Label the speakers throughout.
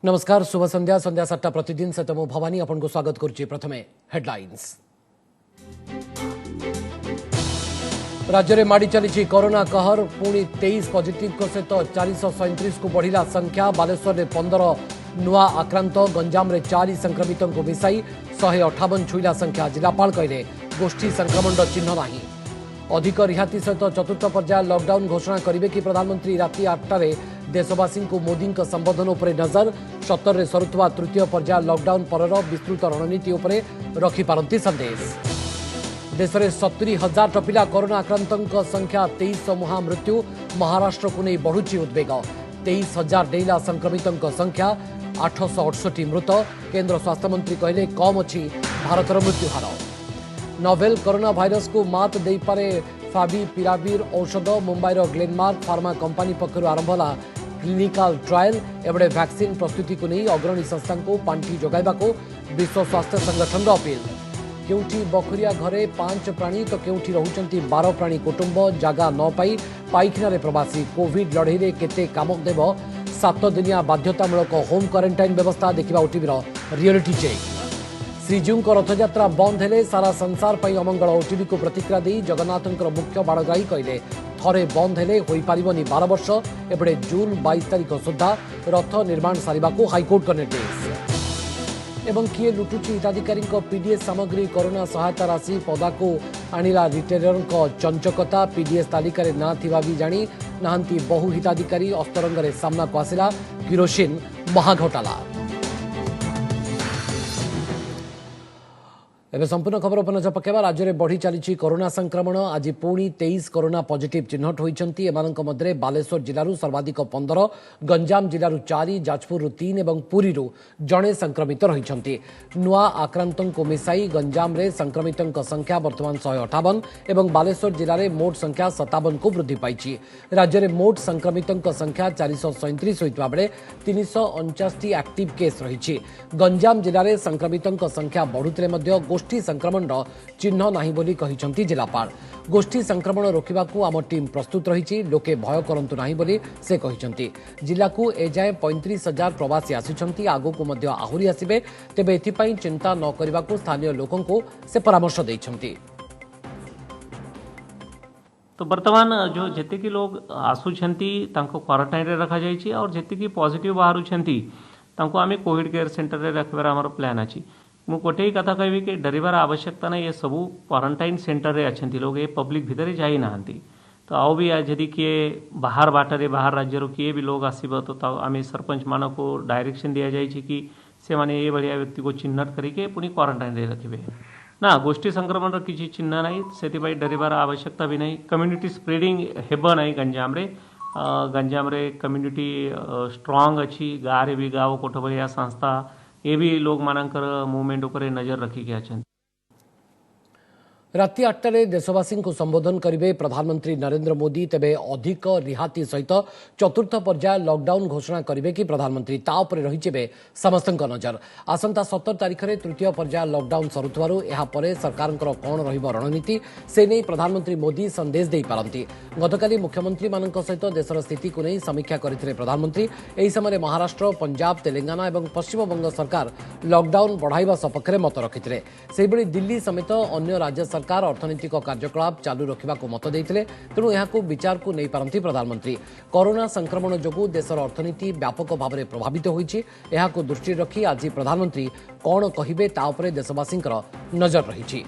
Speaker 1: नमस्कार शुभ संध्या संध्या 7टा प्रतिदिन सहित मु भवानी आपन को स्वागत करुच्ची। प्रथमे हेडलाइंस। राज्य में माड़ी चली कोरोना कहर पुणी 23 पॉजिटिव सहित 437 को बढ़िला संख्या। बालेश्वर में 15 नुआ आक्रांत, गंजाम में 4 संक्रमितों को मिसाई 158 छुईला संख्या। जिलापाल कहले गोष्ठी संक्रमण चिन्ह नहीं। अधिक रिहाती सहित चतुर्थ पर्याय लॉकडाउन घोषणा करेंगे कि प्रधानमंत्री राति 8टारे देशवासी को मोदी संबोधन उपर नजर। 17 रे सरुवा तृतीय पर्याय लॉकडाउन पर विस्तृत रणनीति उपरे रखिपारती संदेश। देश में 70,000 टपिला कोरोना आक्रांतों संख्या। 2300 मुहा मृत्यु। महाराष्ट्र को नहीं बढ़ुची उद्वेग। 23,000 डेला संक्रमितों संख्या। 868 मृत। केंद्र स्वास्थ्य मंत्री कहले कम अच्छी भारतर मृत्युहार। नोवेल कोरोना भाइरस को मात दे पारे फाविपिराविर औषध। मुंबईर ग्लेनमार्क फार्मा कंपनी पक्षर आरंभ होला क्लिनिकल ट्रायल। एवडे वैक्सीन प्रस्तुति को नहीं अग्रणी संस्था को पांठी जोगाइबा को विश्व स्वास्थ्य संगठन अपील। केउठी बखुरिया घरे 5 प्राणी तो केउठी रहउचंती 12 प्राणी कुटुंब। जागा न पाई पाइखाना प्रवासी। कोविड लड़ई रे केते काम देव 7 दिनिया बाध्यतामूलक होम क्वारंटाइन व्यवस्था। देखा ओटीवीर रियलिटी चेक। श्रीजीऊ रथयात्रा बंद हेले सारा संसार पर अमंगल। ओटीवी को प्रतिक्रिया दी जगन्नाथंकर मुख्य बाड़ग्राही कहले थरे बंद हेले होई पारिबनी 12 वर्ष। एपटे जून 22 तारिख सुधा रथ निर्माण सारिबा को हाईकोर्ट का निर्देश। एवं किए लुटुची हिताधिकारी पीडीएस सामग्री कोरोना सहायता राशि पदाको आणिला रिटेलर चंचकता। पीडीएस तालिकार ना थिबा भी जानी नाहंती बहु हिताधिकारी। अस्तरंग सामना को आसिला किरोसिन महाघोटाला। एवं संपूर्ण खबर पर नजर पकेबा। राज्य में बढ़ी चली कोरोना संक्रमण। आज पुणी 23 कोरोना पॉजिटिव चिन्हट होती। मध्य बालेश्वर जिलूर सर्वाधिक 15, गंजाम जिलूर 4, जाजपुर 3 और पुरी जड़े संक्रमित रही। नुआ आक्रांतों को मिसाई गंजाम रे संक्रमितों संख्या वर्तमान 158 और बालेश्वर जिले में मोट संख्या 57 को वृद्धि पाई। राज्य में मोट संक्रमितों संख्या 437 होता बेले 349 एक्टिव केस रही। गंजाम जिले में संक्रमितों संख्या बढ़ुते गोष्ठी संक्रमण चिन्ह नहीं बोली कहिसंती जिलापाल। गोष्ठी संक्रमण रोकने को आम टीम प्रस्तुत रही। लोके भय करंतु नहीं बोली से कहिसंती। जिला को एजाए 35,000 प्रवासी आसिछंती। आगो को मध्य आहुरी आसिबे। तेबे एथिपाई चिंता न करने को स्थानीय लोकों को से परामर्श देइछंती।
Speaker 2: तो वर्तमान जो जेते की लोग आसुछंती तांको क्वारंटाइन रे रखा जाइछि और जेते की पॉजिटिव बाहरुछंती तांको आमे कोविड केयर सेंटर रे रखबार हमर प्लान अछि। मु गोटे ही कथा कहबी कि डरिबार आवश्यकता नहीं। ये सबू क्वारंटाइन सेंटर रे अच्छी लोग ये पब्लिक भितर जाई नाहंती। तो आओ भी यदि किए बाहर बाटरे बाहर राज्य किए भी लोग आसब तो आम सरपंच मान को डायरेक्शन दि जाए कि से माने ये भाया व्यक्ति को चिन्हट करके पुणी क्वारंटाइन रे रखिए ना। गोष्ठी संक्रमण किसी चिन्ह नहीं से डरिबार आवश्यकता भी नहीं। कम्युनिटी स्प्रेडिंग हेब नहीं। गंजाम रे कम्युनिटी स्ट्रांग अच्छी। गाँव भी गाँव कोठ भलिया संस्था ये भी लोग मानकर मूवमेंट उपर नजर रखिक अच्छा।
Speaker 1: राति 8टारे देशवासी को संबोधन करेंगे प्रधानमंत्री नरेंद्र मोदी। तेबे अधिक रिहाती सहित चतुर्थ पर्याय लॉकडाउन घोषणा करेंगे कि प्रधानमंत्री ताऊपर रही समस्त नजर। आसंता 17 तारिख में तृतीय पर्याय लॉकडाउन सरुथवारु एहा परे सरकार कौन रहिबो रणनीति से नहीं प्रधानमंत्री मोदी संदेश दे पारंती। गतकाली मुख्यमंत्री मान सहित देशर स्थिति को नहीं समीक्षा करथिले प्रधानमंत्री। एही समय महाराष्ट्र, पंजाब, तेलंगाना और पश्चिमबंग सरकार लॉकडाउन बढ़ाइबा सपक्ष मत रखिथिले। सेहि भली दिल्ली समेत अन्य राज्य सरकार अर्थनैतिक कार्यकलाप चालू रखा मत देते। तेणु यह विचार को नहीं पारती प्रधानमंत्री। कोरोना संक्रमण जोगु देशर अर्थनीति व्यापक भाव में प्रभावित होती। दृष्टि रखी आज प्रधानमंत्री कौन कहिबे ता उपरे देशवासी नजर रही।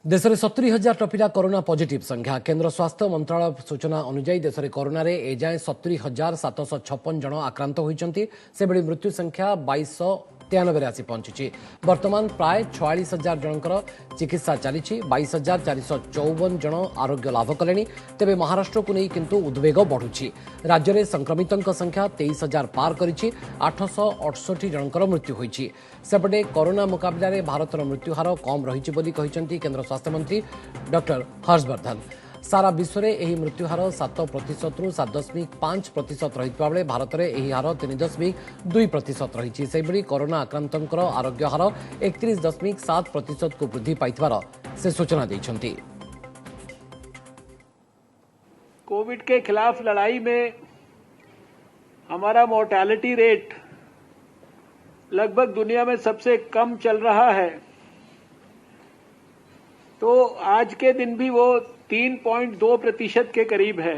Speaker 1: देश में 70,000 टपिला कोरोना पॉजिटिव संख्या। केंद्र स्वास्थ्य मंत्रालय सूचना अनुसार देश में कोरोना रे एजाए 70,756 जन आक्रांत होती। से बड़ी मृत्यु संख्या 2293 आसी पहुंची। वर्तमान प्राय 46,000 जनकर चिकित्सा चली। 22,454 जन आरोग्य लाभ कले। तेबे महाराष्ट्र को नहीं किंतु उद्वेग बढ़ुची। राज्य में संक्रमितों संख्या 23,000 पार करिछि। 868 जनकर मृत्यु होइछि। सेपटे कोरोना मुकाबला रे भारतर मृत्युहार कम रही बोली कहिसंती केंद्र स्वास्थ्य मंत्री डॉक्टर हर्षवर्धन। सारा विश्व में यह मृत्युहार 7% रु 7.5% रही बेले भारत में यह हार 3.2% रही। से भली कोरोना आक्रांतों आरोग्य हार 31.7% को वृद्धि पाइथिबार से सूचना देइछंती।
Speaker 3: कोविड के खिलाफ लड़ाई में हमारा मोर्टेलिटी रेट लगभग दुनिया में सबसे कम चल रहा है, तो आज के दिन भी वो 3.2% के करीब है।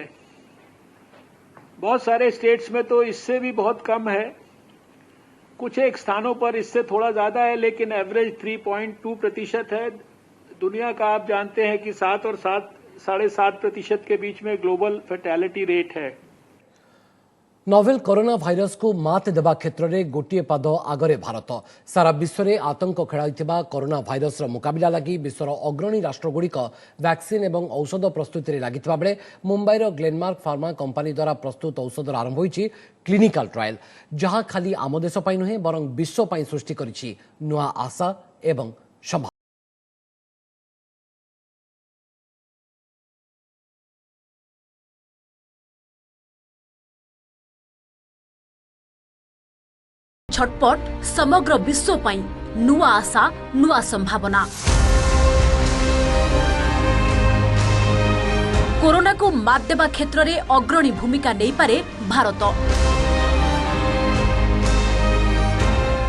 Speaker 3: बहुत सारे स्टेट्स में तो इससे भी बहुत कम है, कुछ एक स्थानों पर इससे थोड़ा ज्यादा है, लेकिन एवरेज 3.2% है। दुनिया का आप जानते हैं कि 7 और 7.5% के बीच में ग्लोबल फैटेलिटी रेट है।
Speaker 1: नोवेल कोरोना भाइरस को मात देवा क्षेत्र में गोटे पाद आगरे भारत सारा विश्व में आतंक खेलाई कोरोना भाइरस मुकाबला लगी विश्वर अग्रणी राष्ट्रगुड़िक वैक्सीन एवं औषध प्रस्तुति में लगी बेले मुंबईर ग्लेनमार्क फार्मा कंपानी द्वारा प्रस्तुत औषधर आरंभ होईची क्लिनिकल ट्रायल, जहां खाली आम देश नुहे बरं विश्व सृष्टि करिछि नुआ आशा एवं संभावना।
Speaker 4: छटपट समग्र विश्व पई नुआ आशा नुआ संभावना। कोरोना को मात देवा क्षेत्र में अग्रणी भूमिका नहीं पारे भारत।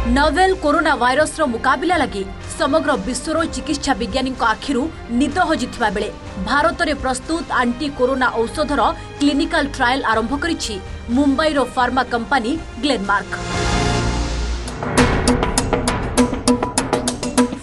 Speaker 4: नोवेल कोरोना वायरस रो मुकाबला लगी समग्र विश्वर चिकित्सा विज्ञानी आखिरु निद हजिथिबा बेले भारत में प्रस्तुत आंटी कोरोना औषधर क्लिनिकल ट्रायल आरंभ करिछि मुंबईर फार्मा कंपानी ग्लेनमार्क।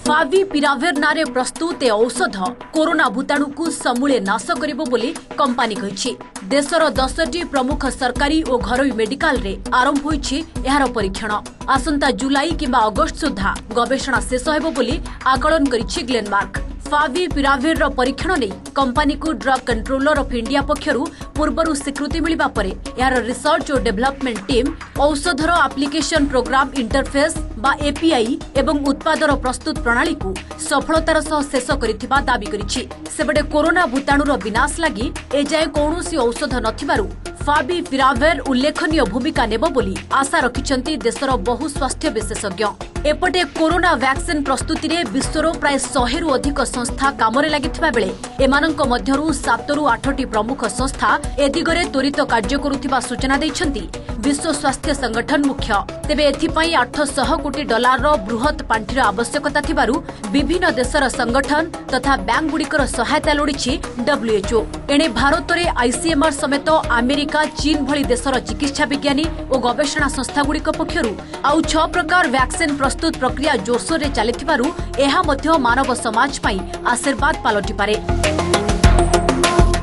Speaker 4: फाविपिराविर नारे प्रस्तुत ए औषध कोरोना भूताणु को समूले नाश करिबो बोली कंपानी कहिछि। देशर 10टी प्रमुख सरकारी और घरोई मेडिकल रे आरंभ होईछि एहार परीक्षण। आसंता जुलाई किंबा अगस्त सुधा गवेषणा शेष हेबो बोली आकलन करिछि ग्लेनमार्क। फाविपिराविर परीक्षण नहीं कंपानी को ड्रग कंट्रोलर ऑफ इंडिया पक्षरु पूर्वरु स्वीकृति मिलिबा परे यार रिसर्च और डेवलपमेंट टीम औषधर एप्लिकेशन प्रोग्राम इंटरफेस बा एपीआई एवं उत्पादर प्रस्तुत प्रणाली को सफलतार सह शेष करिथिबा दाबी करिछि। सेबडे कोरोना भूताणुर विनाश लागि एजाय कौनसी औषध नथिबारु फाविपिराविर उल्लेखनीय भूमिका नेब बोली आशा रखिछन्ति देशर बहु स्वास्थ्य विशेषज्ञ। एपटे कोरोना वैक्सीन प्रस्तुति रे विश्वर प्राय 100 रु अधिक संस्था कामरे लागिथिबा बेले एमानंक मध्यरु 7 रु 8टी प्रमुख संस्था ए दिगरे त्वरित कार्य करुथिबा सूचना दैछन्ति विश्व स्वास्थ्य संगठन मुख्य। तेबे एथिपाई $800 कोटी रो बृहत पांठिर आवश्यकता थिबारु विभिन्न देशर संगठन तथा बैंक गुड़िकर सहायता लोड़िछि WHO। एणे भारत रे आईसीएमआर समेत अमेरिका चीन भली देशर चिकित्सा विज्ञानी और गवेषणा संस्था गुड़िक पक्षरु आउ 6 प्रकार वैक्सीन प्रस्तुत प्रक्रिया जोरसोर रे चलिथिबारु एहा मध्य मानव समाज पई आशीर्वाद पालटि पारे।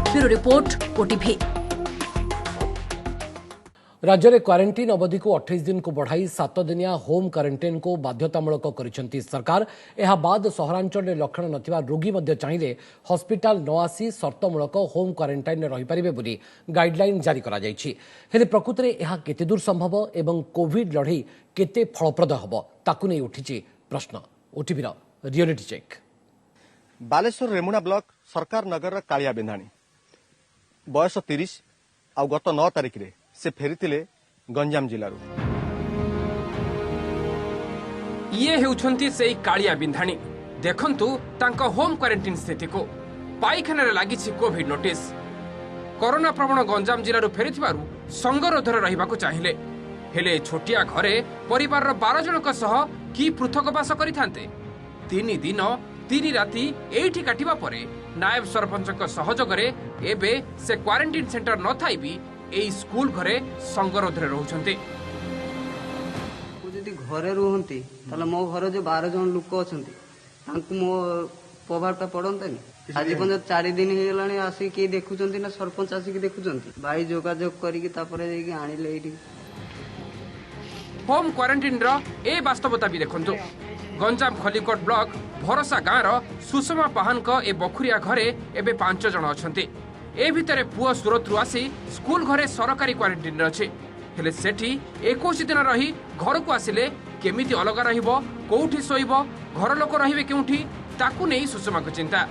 Speaker 4: Bureau report OTV.
Speaker 1: राज्य में क्वारंटीन अवधि को 28 दिन को बढ़ाई 7 दिनिया होम क्वारंटाइन को बाध्यतामूलक करिसेंती सरकार। एहा बाद सहरांचल में लक्षण नथिबा रोगी मध्य चाहिए हॉस्पिटल न आसी शर्तमूलक होम क्वारंटाइन रही पारिबे बोली गाइडलाइन जारी करा जायछि। हेले प्रकृति में एहा केते दूर संभव एवं कोविड लड़ई केते फलप्रद हबो ताकु नै उठिछि प्रश्न। ओटीवीर reality check.
Speaker 5: Baleswar Remuna block सरकार नगर कालिया बेंधाणी बयस 30 आ गत 9 तारिख रे से फेरीथिले गंजाम जिल्लारू।
Speaker 6: ये हेउछंती सेई कालिया बिंधाणी देखंतु तांको होम क्वारंटाइन स्थिति को पाइखाना रे लागिछि कोविड नोटिस। कोरोना प्रवण गंजाम जिल्लारू फेरीथिबारू संगरोधर रहिबाकू चाहिए हेले छोटिया घरे परिवार 12 जनक सह की पृथकवास करिथांते। 3 दिन 3 राति एठी काटिबा परे नायब सरपंचक सहयोगरे एबे से क्वारंटाइन सेंटर न थाई भी एई स्कूल घरे संगरोधरे रहउछन्ते।
Speaker 7: जदि घरे रुहंती ताले मो घरे जो 12 जन लोक अछंती तांकु मो प्रभावटा पड़ंतानी। आज पर्यंत 4 दिन हे गेलानी आसी के देखुचंती ना सरपंच आसी के देखुचंती भाई जोगाजोग करी कि तापरे जेकी आनिले एठी
Speaker 6: होम क्वारंटाइन रो ए वास्तवता भी देखंतु। गंजाम खलीकोट ब्लॉक भरोसा गाँव सुषमा पाहानक ए बखुरिया घरे एबे 5 जन अछंती। ए भितरे पुओ सुरत आसी स्कूल घरे सरकारी क्वारंटाइन अच्छे हेले सेठी 21 दिन रही घर को आसिले केमिति अलग रहिबो कोउठी सोइबो घर लोक रहिबे केउठी ताकू नै सुषमा को चिंता।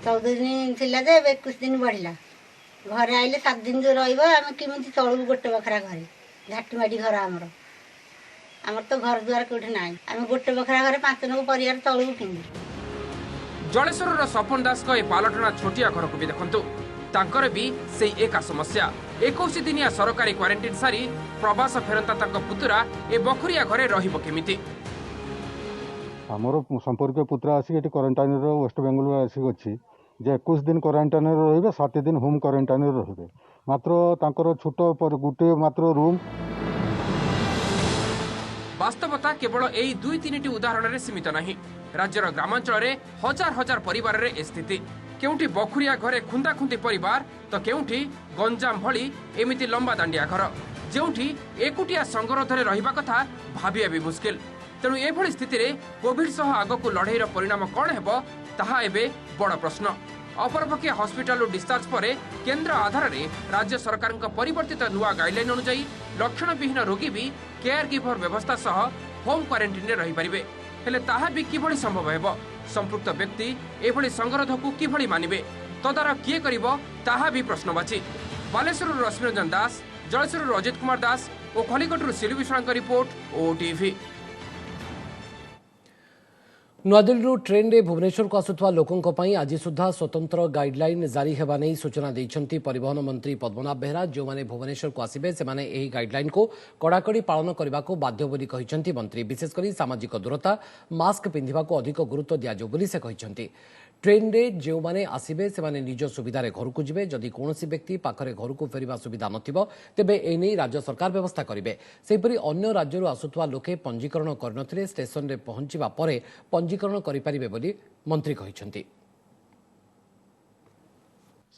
Speaker 8: 14 दिन थिला जे 21 दिन बढ़िला घर आइले 7 दिन जो रहिबो हम केमिति चलबो गोटे बखरा घरे झाटीमाडी घर हमर तो घर द्वार कोठी नाही हम गोटे बखरा घरे 5 जन को परिवार चलबो केमिति।
Speaker 6: जलेश्वर सपन दास को ए पालटना छोटिया घर को भी देखंतु तांकर भी सेई एका समस्या 21 दिनिया सरकारी क्वारंटाइन सारी प्रवास फेरंता तांको पुतुरा ए बखुरिया घरे रहिबो केमिति।
Speaker 9: आमर संपर्क पुत्र आसिक क्वारंटाइन वेस्ट बेंगल आसिक अच्छी जे 21 दिन क्वारंटाइन रे 7 दिन होम क्वारंटाइन रे मात्र तांकर छोट गोटे मात्र रूम।
Speaker 6: वास्तवता केवल यही 2-3 उदाहरण में सीमित नहीं। राज्यर ग्रामांचल में हजार हजार परिवार रे स्थिति केउठी बखुरिया घरे खुंदा खुंदी परिवार तो केउठी गंजाम भली एमिति लंबा दांडिया घर जेउठी एकुटिया संगरोधरे रहिबा कथा भाबिया भी मुश्किल। तेणु एभली स्थिति रे कोविड सह आगकू लड़ाईर परिणाम कौन हेबो ताहा एबे बड़ प्रश्न। अपरपक्षे हॉस्पिटल डिस्चार्ज पर केन्द्र आधार में राज्य सरकार परिवर्तित नुआ गाइडलाइन अनुसार लक्षण विहीन रोगी भी केयर गिवर व्यवस्था सह होम क्वारंटाइन रही पारिबे। हेले ताहा भी किभली संभव हेबो? संपृक्त व्यक्ति एभली संगरोध को किभली मानिबे? तदारख किए करिबो ताहा भी प्रश्नवाची। बालेश्वर रश्मिरंजन दास, जलेश्वर अजित कुमार दास और खलिकोट सिलु विश्वास रिपोर्ट ओटीवी।
Speaker 1: नुआदिल्ली ट्रेन रे भुवनेश्वर को आसुवा लोकों आज सुधा स्वतंत्र गाइडलाइन जारी हेबा नहीं सूचना देइछंती परिवहन मंत्री पद्मनाभ बेहरा। जो माने भुवनेश्वर को आसिबे से माने एही गाइडलाइन को कड़ाकड़ी पालन करने को बाध्य बोली कहिसंती मंत्री। विशेषकर सामाजिक दूरता मास्क पिंधिबा को अधिक गुरुत्व दियाजो बोली से कहिसंती। ट्रेन रे जो माने आसिबे से माने निज सुविधा रे घर को जिबे। जदि कोनोसी व्यक्ति पाखरे घर को फेरिबा सुविधा नथिबो तेबे एनै राज्य सरकार व्यवस्था करिवे। सेहिपरि अन्य राज्यरु आसुवा लोके पंजीकरण करनथिले स्टेशन रे पहुंचीबा परे पंजीकरण करि परिबे बोली मंत्री कहिसंती।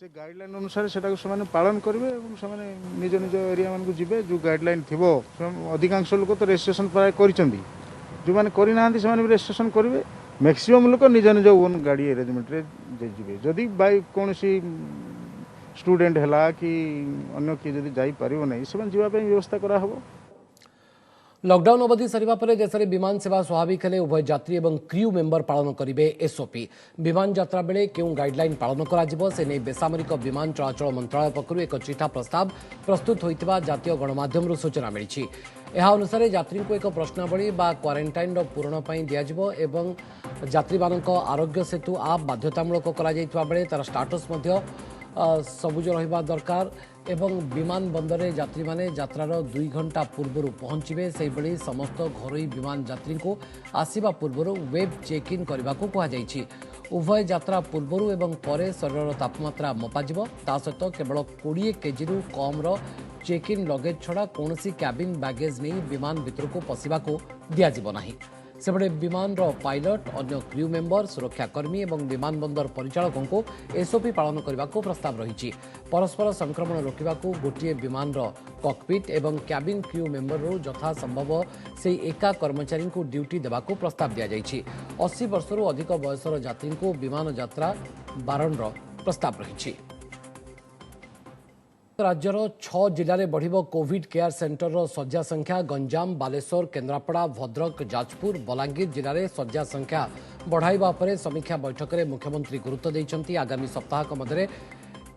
Speaker 10: से गाइडलाइन अनुसार सेटा से पालन करेंगे और निज निज एरिया मान को जिबे। जो गाइडलाइन थिबो अधिकांश लोक तो रजिस्ट्रेशन प्राय करिसंती, जो माने करि नाहंती से माने रजिस्ट्रेशन करिवे। मैक्सिमम लोक निज निज ओन गाड़ी अरेंजमेंट रे जिबे। जदि बाय कोनसी स्टूडेंट हला कि अन्य कि जदि जाई परिबो नै से जीवा पे व्यवस्था करा हबो।
Speaker 1: लॉकडाउन अवधि सरिबा परे देश में विमान सेवा स्वाभाविक हेले उभय यात्री और क्रू मेंबर पालन करेंगे एसओपी। विमान यात्रा बेले क्यों गाइडलाइन पालन करा से नहीं बेसामरिक विमान चलाचल मंत्रालय पक्षरु एक चिठा प्रस्ताव प्रस्तुत होइतिबा जातीय गणमाध्यम सूचना मिली। यह अनुसार यात्री को एक प्रश्नावली बा क्वारंटाइन पूरण पर दिज्व एवं यात्री आरोग्य सेतु आप बाध्यतामूलक करा बेले तार स्टाटस सबुज रहा दरकार एवं विमान बंदर यात्री माने यात्रार 2 घंटा पूर्व पहुंचे से भली समस्त घरोई विमान यात्री को आसवा पूर्व वेब चेक इन करने को कहुई। उभय यात्रा पूर्व एवं परे शरीर तापमात्रा मपाजिब। ता सहित केवल 20 केजी कम चेक इन लगेज छड़ा कौन कैबिन बैगेज नहीं विमान भीतर को पशिबा को दिज्व नहीं। सेबड़े विमान पायलट अन्य क्रू मेंबर सुरक्षाकर्मी और विमान बंदर परिचालकों को एसओपी पालन करने को प्रस्ताव रही। परस्पर संक्रमण रोकने को गोटे विमान कॉकपिट एवं कैबिन क्रू मेंबर यथा संभव से एका कर्मचारी को ड्यूटी देवा को प्रस्ताव दि जाइए। 80 वर्षर अधिक बयसर यात्री को विमान यात्रा बारण प्रस्ताव रही। राज्यर 6 जिले में बढ़ कोविड केयर सेंटर शଯ୍या संख्या। गंजाम, बालेश्वर, केन्द्रापड़ा, भद्रक, जाजपुर, बलांगीर जिले में शଯ୍या संख्या बढ़ाइबा पर समीक्षा बैठक में मुख्यमंत्री गुरुत्व देइछंती। आगामी सप्ताह मध्य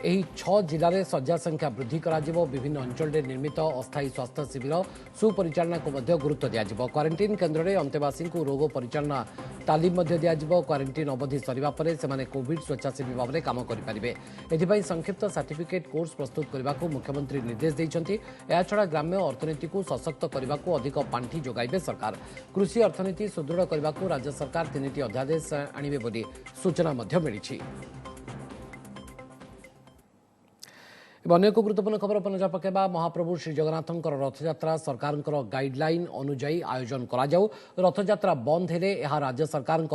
Speaker 1: यही 6 जिले में शଯ୍या संख्या वृद्धि करा जिवो। विभिन्न अंचल में निर्मित अस्थायी स्वास्थ्य शिविर सुपरिचालना को मध्य गुरुत्व दियाजिवो। क्वारंटाइन केन्द्र में अंतेवासी को रोग परिचालना तालीम मध्य दियाजिवो। क्वारंटाइन अवधि सरिबा परे सेमाने कोविड स्वेच्छासेवी भाव में काम करेंगे। एथिपाई संक्षिप्त सर्टिफिकेट कोर्स प्रस्तुत करने को मुख्यमंत्री निर्देश देइछंती। एहाछड़ा ग्राम्य अर्थनीति को सशक्त करने को अधिक पांठी जोगाइबे सरकार। कृषि अर्थनीति सुदृढ़ करने को राज्य सरकार 3टी अध्यादेश आनिबे बोली सूचना मध्य मिली। अन्य एक गुरुत्वपूर्ण खबर पर नजर पकेबा। महाप्रभु श्री जगन्नाथंकर रथयात्रा सरकार गाइडलाइन अनुजाई आयोजन करा जाऊ। रथयात्रा बंद हेले यह राज्य सरकार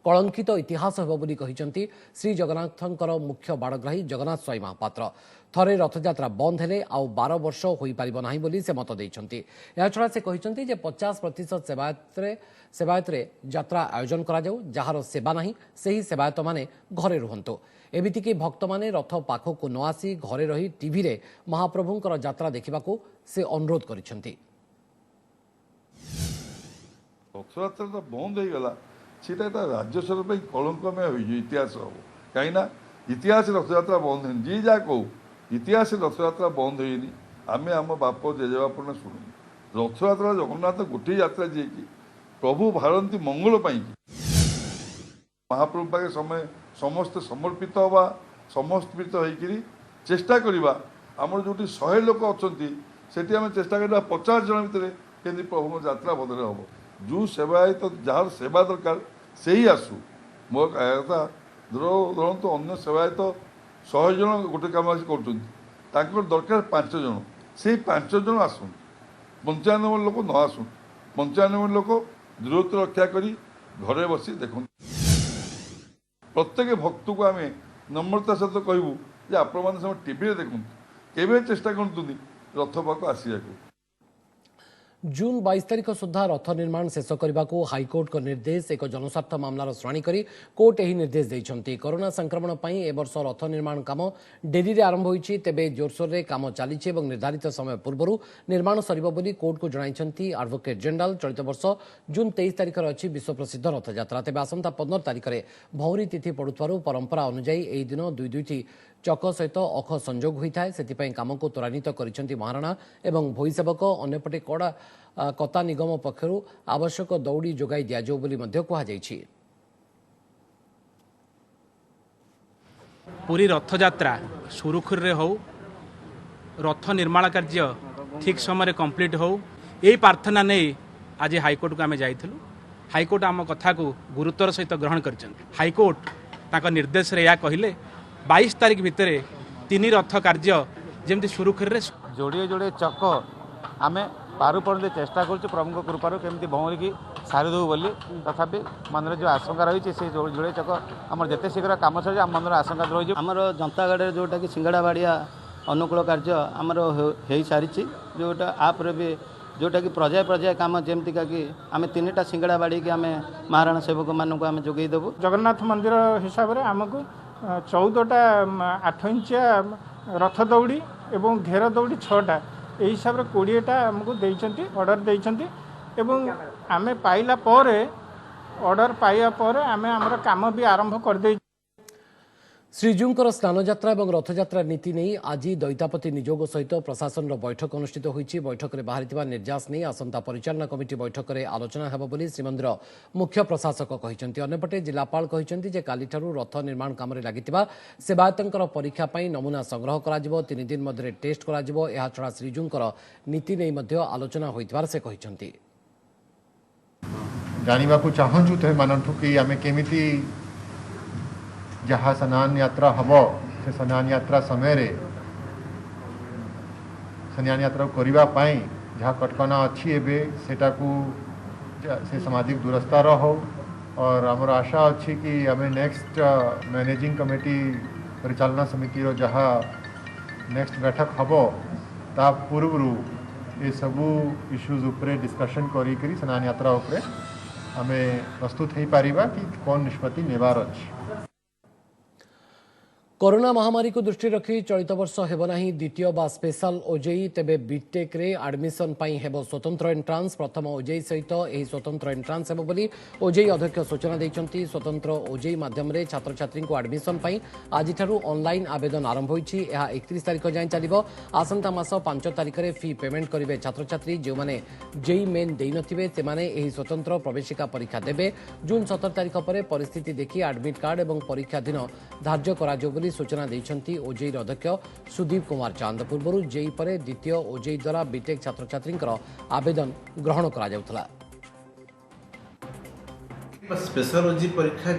Speaker 1: कलंकित इतिहास हेबो बोली कहिसंती श्री जगन्नाथंकर मुख्य बाड़ग्राही जगन्नाथ स्वाई महापात्र। थरे रथयात्रा बंद हेले आउ 12 वर्ष होई पारिबो नाही बोली से मत देइछंती। या छडा से कहिसंती जे 50% सेवायत यात्रा आयोजन करा जाऊ। जहार सेवा नाही सेही सेवायत माने घरे रुहंतु। एमितिकी भक्त माने रथ पाखक को न आसी घरे रही टीवी रे महाप्रभुंकर यात्रा देखा से अनुरोध करिसेंती।
Speaker 11: रथयात्रा बंद हो गला सीटा राज्य सरकार कलंकमय इतिहास हम कहीं इतिहास रथयात्रा बंद है जी जा कहू इतिहास रथयात्रा बंद होनी आम आम बाप जेजेबाप शुणु रथयात्रा जगन्नाथ गोटे यात्रा जी की प्रभु भारती मंगल पाई महाप्रभु पाखे समय समस्त समर्पित हवा समर्पित होकर चेष्टा करवा आमर जो 100 लोक अच्छा सेठी आम चेष्टा करा 50 जन भितर केमती प्रभु यात्रा बदले हम जो सेवायत जार सेवा दरकार से ही आसू मो कहता कथा धरतु अन्य सेवायत 100 जन गोटे कम आज कर दरकार 5 जन से 5 जन आसन 95 लोक न आसन 95 लोक दूरत्व रक्षा करी घरे बसी देखु प्रत्येक भक्त को आम नम्रता सहित कहूँ जे आप टीवी देखु केवे चेष्टा करतुनी रथ पाक आसिया
Speaker 1: जून 22 तारिख सुधा रथ निर्माण शेष करने को हाइकोर्ट का निर्देश एक जनस्वार्थ मामलार शुणाणी करी कोर्ट यही निर्देश देइछंती। कोरोना संक्रमण पर ए वर्ष रथ निर्माण काम डेरी रे आरंभ होईछि तेबे जोरसोर रे काम चलीछि एवं निर्धारित समय पूर्व निर्माण सरिबो बोली कोर्ट को जणाइछंती एडवोकेट जनरल। चलित वर्ष जून 23 तारिख अछि विश्व प्रसिद्ध रथयात्रा तेबे आसंता 15 तारिख रे भौरी तिथि पड़ुथारु परंपरा अनुसार एही दिन दुईटी चक सहित अख संजोग होता है से काम को त्वरान्वित कर महाराणा एवं भोई सेवक अन्यपटे कड़ा कता निगम पक्षर आवश्यक दौड़ी जोगाई दिजाऊ बोली कहुଯାଇଛି।
Speaker 12: पूरी रथयात्रा सुरुखुर हो रथ निर्माण कार्य ठीक समय कंप्लीट हो यही प्रार्थना नहीं आज हाइकोर्ट को आम जाइलु। हाइकोर्ट आम कथा को गुरुत्वर सहित ग्रहण कर हाइकोर्ट ताका निर्देश रे या कहले 22 तारिख भितर 3 रथ कार्य जमती सुरुखुर
Speaker 13: जोड़े जोड़े चक आम पारु पर्यंत चेष्टा कर प्रभु कृपार केमती भौरी की सारीदू बोली तथापि मन जो आशंका रही से जोड़े चक आम जिते शीघ्र कम सर आम मन आशंका रही
Speaker 7: आमर जनता गाड़ी जोटा कि सिंगड़ा बाड़िया अनुकूल कार्य आमर हो सारी जोटा आप्रे भी जोटा कि पर्याय पर्याय कम जमती का कि आम 3टा सिंगड़ा बाड़ी की आम महाराणा सेवक मानक आम जोगेदेबू।
Speaker 10: जगन्नाथ मंदिर हिसाब से आमको 14टा 8 इंचिया रथ दौड़ी एवं घेर दौड़ी 6टा यही हिसाब से 20टा आमको ऑर्डर देइछंती एवं आमे पाइला परे ऑर्डर पाइया परे आमे हमर काम भी आरंभ कर दे।
Speaker 1: श्रीजूंकर स्नानयात्रा और रथयात्रा नीति नहीं आज दैतापति निजोग सहित प्रशासन बैठक अनुष्ठित होईछि। बैठक में बाहरी निर्यास नहीं आसंता परिचालना कमिटी बैठक में आलोचना हेब बोली श्रीमंदिर मुख्य प्रशासक कहिसेंती। अन्यपटे जिलापाल कहिसेंती जे कालीठारु रथ निर्माण काम रे लागितिबा सेवायतंकर परीक्षा पई नमूना संग्रह कराजिबो 3 दिन मध्य टेस्ट कराजिबो। एहा छडा श्रीजूंकर नीति नहीं मध्य आलोचना होइतबार से कहिसेंती।
Speaker 14: जानिबा को चाहंजु ते मानठु कि आमे केमिति जहाँ स्नान यात्रा हम से स्नान यात्रा समय रे स्नान यात्रा करने जहाँ कटकना अच्छी एबे सेटा को से सामाजिक दूरस्था रहो और आमर आशा अच्छी कि आम नेक्स्ट मैनेजिंग कमिटी परिचालना समिति रो जहाँ नेक्स्ट बैठक हम ता पूर्व ये सबू इश्यूज उपरे डिस्कशन करी स्नान यात्रा उपरे आम प्रस्तुत हो पारिबा कि कौन निष्पत्ति नेबार अछि।
Speaker 1: कोरोना महामारी को दृष्टि रखी चलित वर्ष हेब नाही द्वितीय बा स्पेशल ओजेई तेबे बीटेक रे एडमिशन पाई हेब स्वतंत्र एंट्रांस प्रथम ओजेई सहित एही स्वतंत्र एंट्रांस हेब बोली ओजेई अध्यक्ष सूचना दैछंती। स्वतंत्र ओजेई माध्यम रे छात्र छात्री को एडमिशन पाई आज ठारू ऑनलाइन आवेदन आरंभ होईछि। एहा 31 तारिख जाय चलिबो। आसंता मास 5 तारिख रे फी पेमेंट करिवे छात्र छात्री जो माने जेई मेन देई नथिबे से माने एही स्वतंत्र प्रवेशिका परीक्षा देबे। जून 17 तारिख परे परिस्थिति देखि एडमिट कार्ड एवं परीक्षा दिन धार्य कराजो बोली सूचना देइछंती ओजेई अध्यक्ष सुदीप कुमार चांद। पूर्व जेई परे द्वितीय ओजेई द्वारा बीटेक छात्र छात्री आवेदन ग्रहण करा जाउथला।
Speaker 15: स्पेशल ओजेई परीक्षा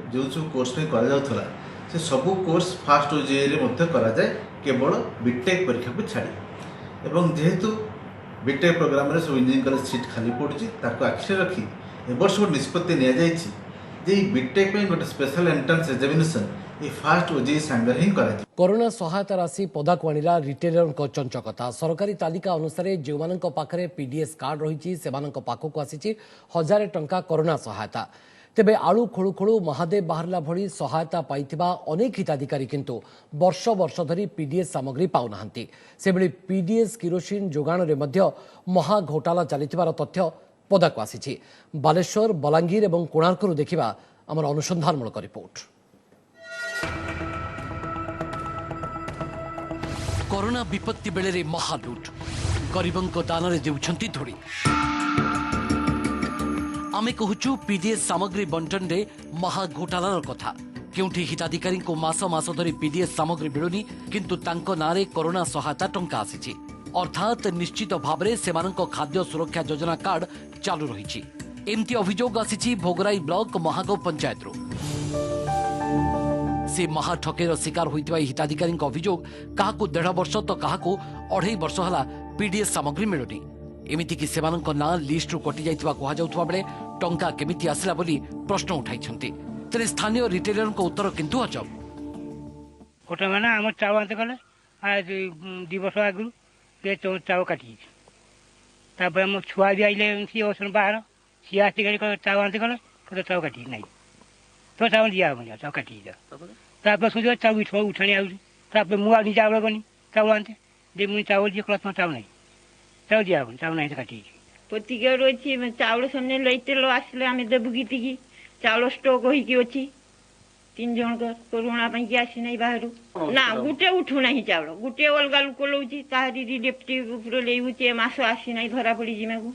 Speaker 15: जो सब कोर्स में करा जाउथला से सब कोर्स फास्ट ओजेई रे मध्य करा जाय केवल बीटेक परीक्षा को छाड़ी एवं जेहेतु बीटेक प्रोग्राम रे सब इंजीनियरिंग कॉलेज सीट खाली पड़ी ताको आखिर रखी ए वर्ष निष्पत्ति निया जायछि जे बीटेक पे गोटे स्पेशल एंट्रेंस एग्जामिनेशन ये फास्ट ओजेई संगे ही करा।
Speaker 1: कोरोना सहायता राशि पदाकु आणिला रिटेलर चंचकता। सरकारी तालिका अनुसार जो मानक पाखरे पीडीएस कार्ड रही सेमानक पाखकु आसीछि 1000 टंका कोरोना सहायता। तेबे आलू खोलू खोलू महादेव बाहरला भली सहायता पाइथिबा अनेक हिताधिकारी किंतु वर्ष वर्ष धरी पीडीएस सामग्री पाउ नाहंती। सेबली पीडीएस किरोसिन जोगाण रे मध्य महा घोटाला चलिथिबार तथ्य पदाकु आसीछि। बालेश्वर बलांगीर एवं कोणार्करू देखिबा हमर अनुसंधानमूलक रिपोर्ट। कोरोना विपत्ति बेले रे महालुट गरीबंको दानरे देउछंती धोड़ी। आमे कहूचु पीडीएस सामग्री बंटन रे महा घोटालार कथा केउठी हिताधिकारी को मास मास धरी पीडीएस सामग्री मिलुनी किंतु तांको नारे कोरोना सहायता टंका आसीछि अर्थात निश्चित भावरे सेमानंको खाद्य सुरक्षा योजना कार्ड चालू रहिछि एमती अभियोग आसीछि भोगराई ब्लॉक महागो पंचायत रो से महा ठकेर शिकार होइतबा हिताधिकारी अभियोग काहाकू 1.5 वर्ष तो काहाकू 2.5 वर्ष हला पीडीएस सामग्री मिलुनी एमिति कि सेमानंको ना लिस्ट रु कटि जाइतबा कुहा जाउतबा बेले टंका केमिति आसिला बोली प्रश्न उठाइछन्ति तेरे स्थानीय रिटेलर को उत्तर किंतु अजब
Speaker 16: कोटा माने हम चाव आनते गले आज 2 वर्ष आगु के चाव काटी तापर हम छुआ भी आइले सी ओसन बाहर सी आस्ती गाड़ी चाव आनते गले तो चाव काटी नहीं तो चाव दिया हम चाव काटी तापर सुजो चाव उठाणी आउ तापर मुआ नि चावल गनी चाव आनते दे मुनि चावल जे क्लास में चाव नहीं चाव दिया हम चाव नहीं काटी
Speaker 17: पतिके रोची चावल सन्ने लइते लो आसले आमे देबु गीती की चावल स्टॉक होइकी अछि 3 जन को कोरोना पई की आसी नहीं बाहरु ना गुटे उठु नहीं चावल गुटे अलगा लोक लउची ताहरी डिप्टी ऊपर लेउची मास आसी नहीं धरा पड़ी जिमेगु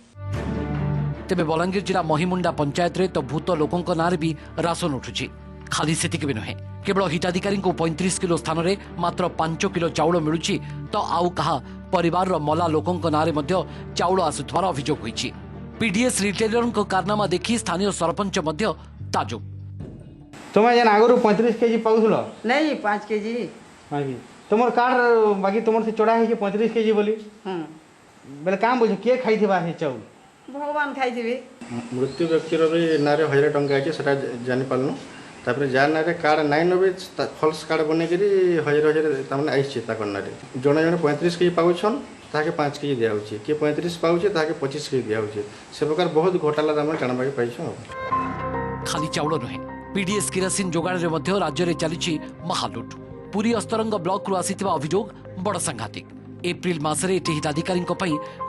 Speaker 1: तेबे बलांगीर जिला महिमुंडा पंचायत रे तो भूत लोकंक नारे भी राशन उठुची खाली सेतिक भी नहे केवल हिताधिकारी को 35 किलो स्थान रे मात्र 5 किलो चाउल मिलुची तो आउ कहा परिवार रो मला लोकंक नारे मध्य चाउल आसुथवार अभियोग होईची पीडीएस रिटेलर को कारनामा देखी स्थानीय सरपंच मध्य ताजुब
Speaker 18: तुम्हें जेन आगु 35 केजी पाउथलो
Speaker 19: नहीं 5 केजी
Speaker 18: मागी तुमर कार्ड बाकी तुमर से चढ़ा है 35 केजी बोली बेले काम बुझ के खाइथिबा हे चाउल
Speaker 19: भगवान खाइथिबे
Speaker 20: मृत्यु व्यक्तिर भी नारे 1000 टंका है सेटा जानि पालनु तापर जार नारे कार्ड नाइ नबे फॉल्स कार्ड बने करी 1000 तामने आइछ ता करनारे जने जने 35 केजी पाउछन ताके 5 केजी दिया होची के 35 पाउछे ताके 25 केजी दिया होची से प्रकार बहुत घोटाला दाम जाना बाकी पाइछो
Speaker 1: खाली चाउल नहे पीडीएस किरोसिन जोगाण रे मध्य राज्य रे चलीछि महालुट पुरी अस्तरंग ब्लॉक रु आसीथिबा अभियोग बड़ सांघातिक एप्रिल मासरे एटी हिताधिकारी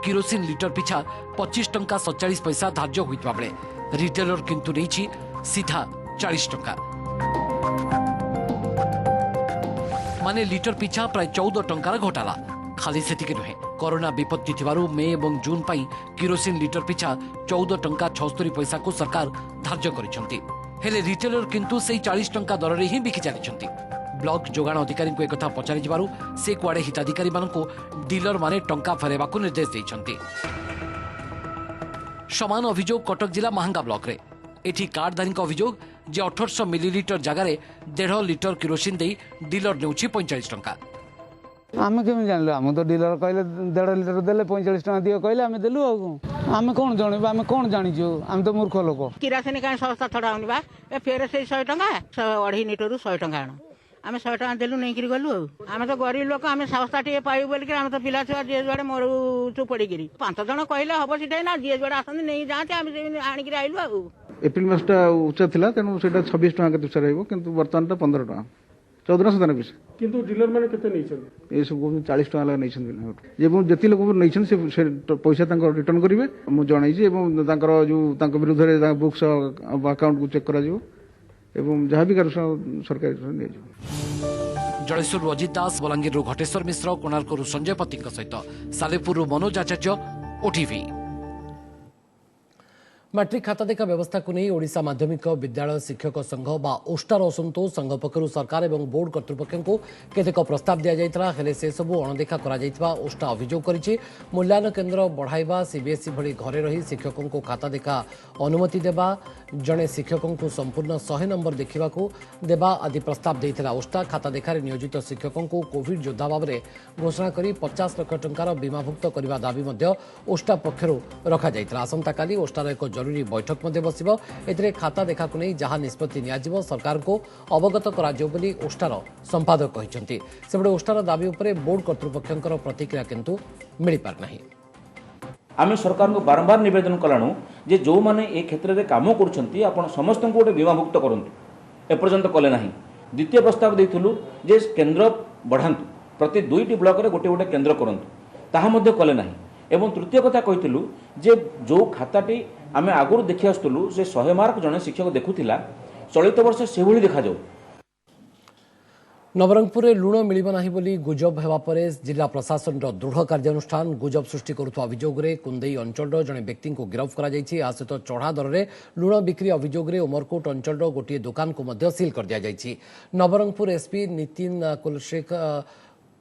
Speaker 1: किरोसिन लिटर पिछा 25 टंका 47 पैसा धार्य होइतबा बेले रिटेलर किंतु नैछि सीधा 40 टंका माने लिटर पिछा प्राय 14 टंकार घोटाला खाली सेतिके नुहे कोरोना विपत्ति थिबारु मे एवं जून पई किरोसिन लिटर पिछा 14 टंका 76 पैसा को सरकार धार्य करिसंती हेले रिटेलर किंतु सेई 40 टंका दर रे ही बिकि चलिसंती ब्लॉक जोगाण अधिकारी को एक पचारि जिबारु से कुआडे हिताधिकारी मानकु डीलर माने टंका फेरेबाकु निर्देश दैछंती समान अभियोग कटक जिला महांगा ब्लॉक रे एठी कार्डधारी अभियोग जे 1800 मिलीलिटर जगार 1.5 लिटर किरोसिन दे डीलर नेउछि 45 टंका
Speaker 18: आम केमी जानलु आम तो डीलर कहले 1.5 लिटर देले 45 टंका दियो कहले आम देलु आम कोन जानबा आम कोन जानिजो आम तो मूर्ख लोक
Speaker 19: किरासिन का सस्ता थोड़ा होनिबा ए फेर से 100 टंका 2.5 लिटर 100 टंका आनो आम 100 टंका देलु नहीं करी गलु आम तो गरीब लोक आम सस्ता टे पाइबु बोल के आम तो पिला छुआ जे जुआडे मोर चु पड़ी गिरी 5 जण कहले हबो सिटे ना जे जुआडे आसंदी नहीं जाते आम आनी करी आइलु
Speaker 10: एप्रिल मासटा उच्च थिला तेनु सेटा 26 टंका केते रहइबो किंतु वर्तमान ता 15 टंका 1497 पिस किंतु डीलर माने केते नैछन ए सब 40 टंका ला नैछन जेबो जति लोक नैछन से पैसा तांको रिटर्न करिवे मु जणाई जे एवं तांकर जो तांको विरुद्ध रे बुक्स अकाउंट को चेक करा जिवो एवं जहाँ भी सरकार
Speaker 1: जलेश्वर अजित दास बलांगीर घटेश्वर मिश्र कोणार्क संजय पति सहित सालेपुर मनोज आचार्य ओटीवी मैट्रिक खाता देखा व्यवस्था को नहीं ओडिशा माध्यमिक विद्यालय शिक्षक संघ बा ओष्टार असंतोष संघ पक्षर सरकार और बोर्ड कर्तृपक्ष को केतेक प्रस्ताव दि जाइतला हेले से सबु अणदेखा करा जाइतबा ओष्टा अभियोग करिछि मूल्यांकन केन्द्र बढ़ाइबा सीबीएसई भली घरे रही शिक्षकों को खाता देखा अनुमति देबा जड़े शिक्षकों को संपूर्ण 100 नंबर देखा देबा आदि प्रस्ताव देइतला ओष्टा खाता देखार नियोजित शिक्षकों को कोविड योद्धा भाव में घोषणा कर 50 लाख टंकार बीमाभुक्त करने दाबी ओष्टा पक्षर रखा जाइतला आसंता काली ओष्टार एक जरूरी बैठक बसिबो एथिरे खाता देखा को नहीं जहां निष्पत्ति नियाजिबो सरकार को अवगत कराजियो बोली ओष्टार संपादक कहिसंती सेबडे ओष्टार दाबी उपरे बोर्ड कर्तृपक्षकर प्रतिक्रिया किंतु मिल पार नाही
Speaker 21: आम सरकार को बारंबार निवेदन कलाणु जे जो माने ए क्षेत्र में काम करुछंती आपण समस्त को गोटे बीमाभुक्त करंतु एपर्यंत कले नाही द्वितीय प्रस्ताव देइथुलु जे केंद्र बढ़ांतु प्रति 2टी ब्लॉक रे गोटे गोटे केंद्र करंतु ताहा मध्ये कले नाही एवं तृतीय कथा कहिथुलु जे जो खाताटी आम आगुरु देखि आस्तुलु से 100 मार्क जने शिक्षक देखुथिला चलित वर्ष से भली देखा जाऊ
Speaker 1: नवरंगपुर में लुण मिल ना बोली गुजब हेबा परे जिला प्रशासन दृढ़ कार्यानुष्ठान गुजब सृष्टि करुवा अभियोग में कुंदेई अंचल जड़े व्यक्ति को गिरफ्त कर सहित चढ़ा दर में लुण बिक्री अभियोग में उमरकोट अंचल गोटे दुकान को सील कर दि जाएगी। नवरंगपुर एसपी नितिन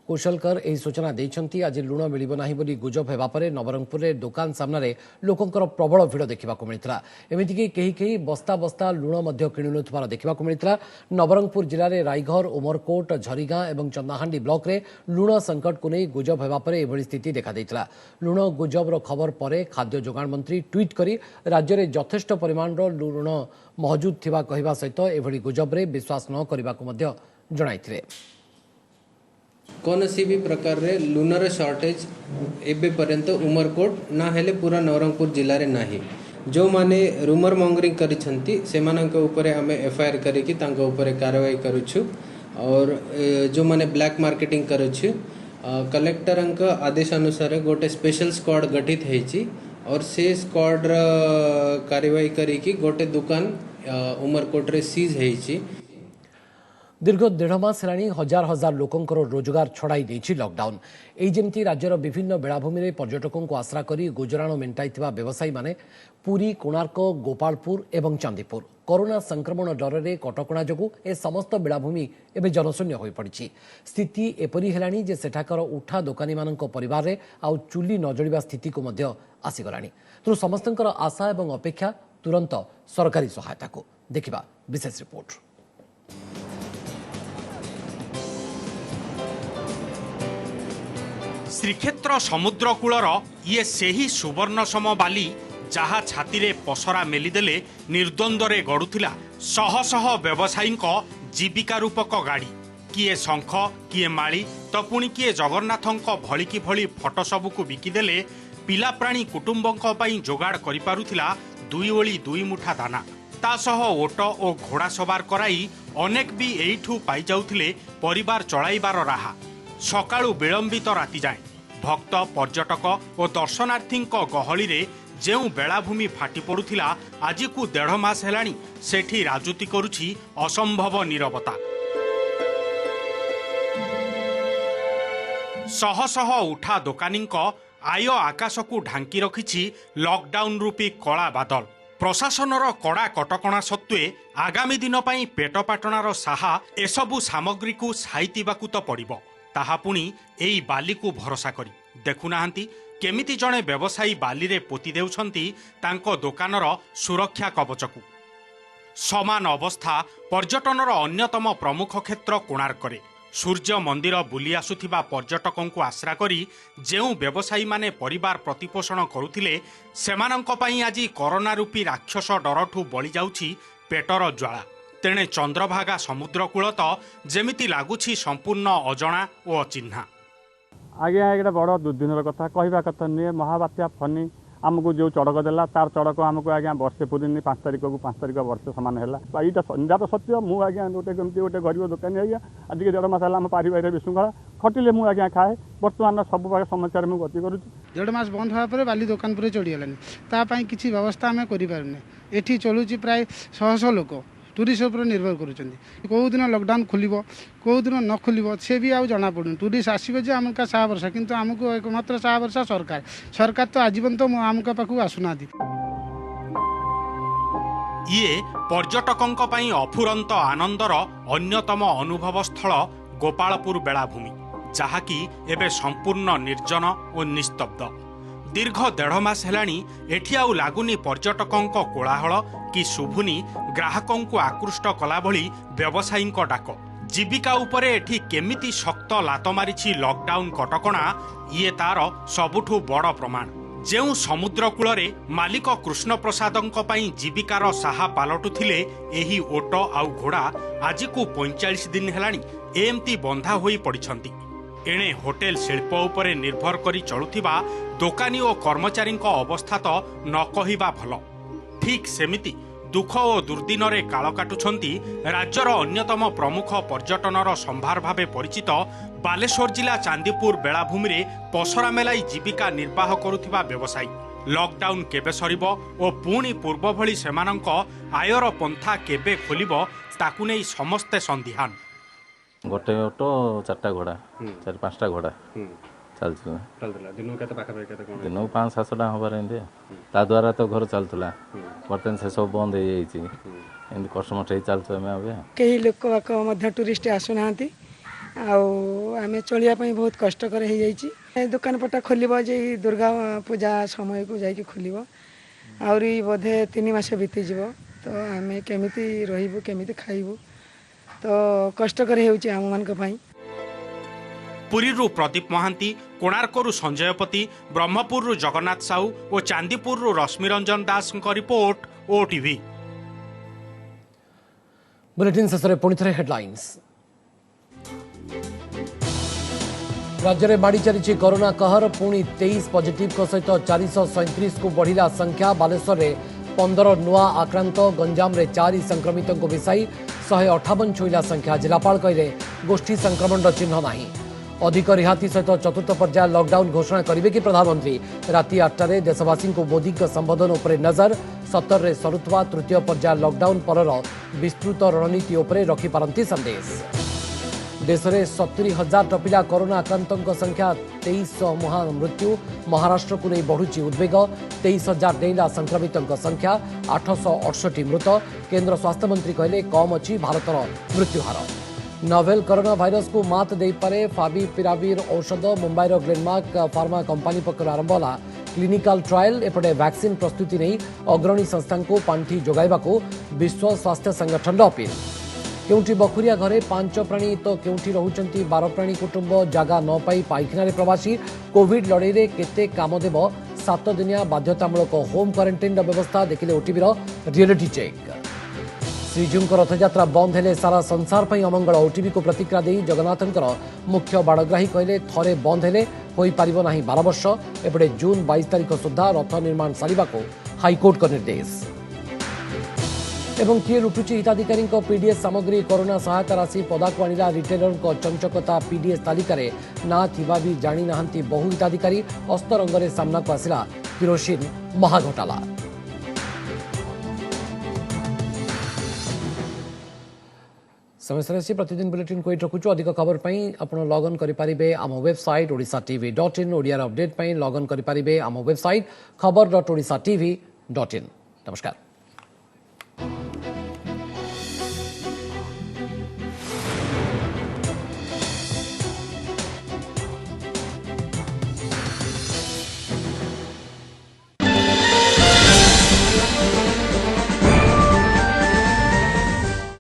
Speaker 1: कौशलकर यह सूचना देते आज लुण मिल ना बोली गुजब हेबा परे नवरंगपुर में दुकान सामने लोकंर प्रबल भिड़ देखा मिलता। एमतीक कहीं बस्ता बस्ता लुण किणुनुवार देखा मिलता। नवरंगपुर जिले में रायघर उमरकोट झरीगाँ और चंदाहांडी ब्लॉक रे लुण संकट को नहीं गुजब हेबा परे एभली स्थिति देखा देइतिला। लुण गुजबर खबर पर खाद्य जोगाण मंत्री ट्वीट करी राज्य में यथेष्ट परिमाण लुण महजूद थिबा कहिबा सहित एभली गुजब रे विश्वास न करबा को मध्य जणाइथिले।
Speaker 2: कौन सी भी प्रकार रे लुनर शॉर्टेज एबे पर्यंत उमरकोट ना हेले पूरा नवरंगपुर जिले में नाही। जो माने रूमर मॉन्गरिंग करिसंती सेमानक ऊपर आमे एफआईआर करिकि तांको ऊपर कार्रवाई करूछु और जो माने ब्लैक मार्केटिंग करूछु कलेक्टरंक आदेश अनुसार गोटे स्पेशल स्क्वाड गठित हेछि और से स्क्वाड कार्रवाई करिकि गोटे दुकान उमरकोट रे सीज हेछि।
Speaker 1: दीर्घ 1.5 मास हेलाणी हजार हजार लोकंकर रोजगार छड़ाई देछि लॉकडाउन। एई जेमती राज्यर विभिन्न बेलाभूमि में पर्यटकों को आश्रा करी गुजराण मेंटाइथिबा व्यवसायी माने पुरी कोणार्क गोपालपुर एवं चांदीपुर कोरोना संक्रमण डर में कटकणा जोगु ए समस्त बेलाभूमि एवं जनशून्य हो पड़ी। स्थिति एपरी हेलाणी जे सेठाकर उठा दोकानी मानक परिवार रे आउ चुली न जळिबा स्थिति को मध्य आसीगलाणी। तेणु समस्तंकर आशा एवं अपेक्षा तुरंत सरकारी सहायता को देखिबा विशेष रिपोर्ट।
Speaker 22: श्रीक्षेत्र समुद्रकूलर ये सेही सुवर्णसम बाली जहा छाती रे पसरा मेलीदेले निर्द्वंद्वरे गड़ुथिला शह शह व्यवसायी जीविका रूपक गाड़ी किए शंख किए माली तो पुणी किए जगन्नाथंक भलिकी भली फटो सबुकु बिकिदेले पिला प्राणी कुटुंबंक पई जोगाड़ करि पारुथिला 2 ओली 2 मुठा दाना तासह ओट और घोड़ा सवार कराई अनेक भी एइठू पाई जाउथिले परिवार चलाइबार राहा। सकाळु विलंबित राति जाए भक्त पर्यटक और दर्शनार्थी गहली रे जेउ बेलाभूमि फाटी पड़ुथिला आज को 1.5 मास हेलाणी सेठी राजुती करुछि असंभव नीरवता। शह शह उठा दोकानी आय आकाश को ढांकी रखिछि लॉकडाउन रूपी कला बादल। प्रशासनर कड़ा कटकणा सत्वे आगामी दिन पई पेटपाटणार साहा एसबु सामग्री को साइतिबाकू तो पड़िबो ताहा पुणी एई बाली को भरोसा करी देखुनाहांती केमिति जणे व्यवसायी बाली रे पोती देउछंती तांको दोकानर सुरक्षा कवचकू। समान अवस्था पर्यटनर अन्यतम प्रमुख क्षेत्र कोणार्करे सूर्य मंदिर बुली आसुथिबा पर्यटकों को आश्रा करी जेउ व्यवसायी माने परिवार प्रतिपोषण करुथिले सेमानंक पई आजी कोरोना रूपी राक्षस डरठू बळी जाउछि पेटर ज्वाला। तेणे चंद्रभागा समुद्रकूल तो जेमिति लागुछि संपूर्ण अजणा और अचिन्हा।
Speaker 23: आज्ञा ये बड़ दुर्दिन कथा कहवा कथा नुहे महाबात्या फनी आमको जो चड़क देला तार चड़क आमको आज्ञा वर्षे पूरी 5 तारिख को 5 तारिख वर्ष सामान है यहाँ संजात सत्य मुझे आज्ञा गोटे कमी गोटे गरीब दोकानी आज्ञा आज के 1.5 मास है पारिवारिक विशृंखला खटिले मुझे आज्ञा खाए बर्तमान सब समस्या गति करुँच।
Speaker 24: 1.5 मास बंद होगा पर बाली दुकान पर चढ़ीगलानी तापाई किसी व्यवस्था आम करें ये चलुची प्राय 100 लोक टूरिस्ट उपर निर्भर करुँच। कौ दिन लॉकडाउन खोल कौ दिन न खोल से भी आउ जना पड़ू टूरिस्ट आसवे जे आम का साहा भरसा किंतु आमको एकमात्र साहा भरसा सरकार तो आजीवन तो आम पाखु आसुना।
Speaker 22: ये पर्यटकों पई अफुरंत आनंदर अन्यतम अनुभव स्थल गोपालपुर बेलाभूमि जहाँकि एबे संपूर्ण निर्जन और निस्तब्ध। दीर्घ 1.5 मास हेलाणी एठी आउ लागुनी पर्यटकों कोलाहल कि शुभुनी ग्राहकों को आकृष्ट कला भली व्यवसायी डाक। जीविका उपरे एठी केमिति शक्त लात मारिछि लॉकडाउन कटकणा ये तार सबुठु बड़ प्रमाण। जेउ समुद्रकूल रे मालिक कृष्ण प्रसादंक पई जीविकार साहा पालटुथिले एही ओट आउ घोड़ा आज को 45 दिन हेलाणी एमती बंधा होई पड़िछंती। एणे होटेल शिल्प उपरे निर्भर करी चलुथिबा दोकानी और कर्मचारी अवस्था तो न कहिबा भल। ठीक सेमिति दुख और दुर्दिन रे काल काटुछंती राज्यर अन्यतम प्रमुख पर्यटनर संभार भावे परिचित बालेश्वर जिला चांदीपुर बेलाभूमि रे पसरा मेलाई जीविका निर्वाह करुथिबा व्यवसायी। लॉकडाउन केबे सरिबो और पुणी पूर्व भली सेमानंक आयर पंथा केबे खोलिबो ताकु नै समस्ते संदिहान।
Speaker 3: गोटे ऑटो 4टा घोड़ा 4-5टा घोड़ा
Speaker 4: चलता दिन के
Speaker 3: दिन को 500-700 टाँग हबार एमती ता द्वारा तो घर चलता बर्तमान से सब बंद हो जाती कष्टमष्ट चलते
Speaker 5: कई लोक बाक टूरिस्ट आसुना आम चलियापी बहुत कष्टकर हो जाए दुकान पटा खोल दुर्गा पूजा समय को जाकि खोल आहरी बोधे 3 मास बीतीज तो आम केमी रही केमी खाइबू तो कष्टकर होम मान
Speaker 22: पुरीरू प्रदीप महांती कोणार्करू संजय पति ब्रह्मपुररू जगन्नाथ साहू और चांदीपुररू रश्मिरंजन दास रिपोर्ट ओटीवी।
Speaker 1: बुलेटिन शेष में पुणी थे हेडलाइंस। राज्य में माड़ी चली कोरोना कहर पुणी 23 पॉजिटिव सहित 437 को बढ़िला संख्या। बालेश्वर में 15 नुआ आक्रांत गंजाम रे 4 संक्रमित को मिसाई 158 छुईला संख्या। जिलापाल कहले गोष्ठी संक्रमण चिन्ह नहीं। अधिक रिहाती सहित चतुर्थ पर्याय लॉकडाउन घोषणा करेंगे कि प्रधानमंत्री राति 8टारे देशवासी को मोदी का संबोधन उपरे नजर। 17 रे सरुवा तृतीय पर्याय लॉकडाउन पर विस्तृत रणनीति उपरे रखिपारती संदेश। देश में 70,000 टपिला कोरोना आक्रांतों संख्या 2300 मृत्यु। महाराष्ट्र को नहीं बढ़ुची उद्वेग 23,000 डेला संक्रमितों संख्या 868 मृत। केंद्र स्वास्थ्य मंत्री कहले कम अच्छी भारतर मृत्युहार। नोवेल कोरोना भाइरस को मात दे पारे फाविपिराविर औषध। मुंबईर ग्लेनमार्क फार्मा कंपनी पक्ष आरंभ होला क्लिनिकल ट्रायल। एपटे वैक्सीन प्रस्तुति नहीं अग्रणी संस्था को पांठी जोगाइबा को विश्व स्वास्थ्य संगठन अपील। केउठी बखुरिया घरे 5 प्राणी तो केउठी रहुचंती 12 प्राणी कुटुंब। जागा न पाई पाइखाना प्रवासी। कोविड लड़ाई रे केते काम देव 7 दिनिया बाध्यतामूलक होम क्वारंटाइन व्यवस्था देखिले ओटीवीर रियलिटी चेक। श्रीजीव रथयात्रा बंद हेले सारा संसार पर अमंगल। ओटीवी को प्रतिक्रिया दे जगन्नाथंकर मुख्य बाड़ग्राही कहले थरे बंद हेले होई पारिबो नाही 12 वर्ष। एपटे जून 22 तारिख सुधा रथ निर्माण सारिबा को हाईकोर्ट का निर्देश। एवं किए लुटुची हिताधिकारी पीडीएस सामग्री कोरोना सहायता राशि पदाक आणला रिटेलर चंचकता। पीडीएस तालिका ना थिबा भी जानी नाहंती बहु हिताधिकारी। अस्तरंगे सामना को आसिला किरोसिन महाघोटाला। समय प्रतिदिन बुलेटिन को रखुचु। अधिक खबर आप लगन करें आम वेबसाइट odisatv.in। ओडिया अपडेट लगन करें आम वेबसाइट खबर.odisatv.in। नमस्कार।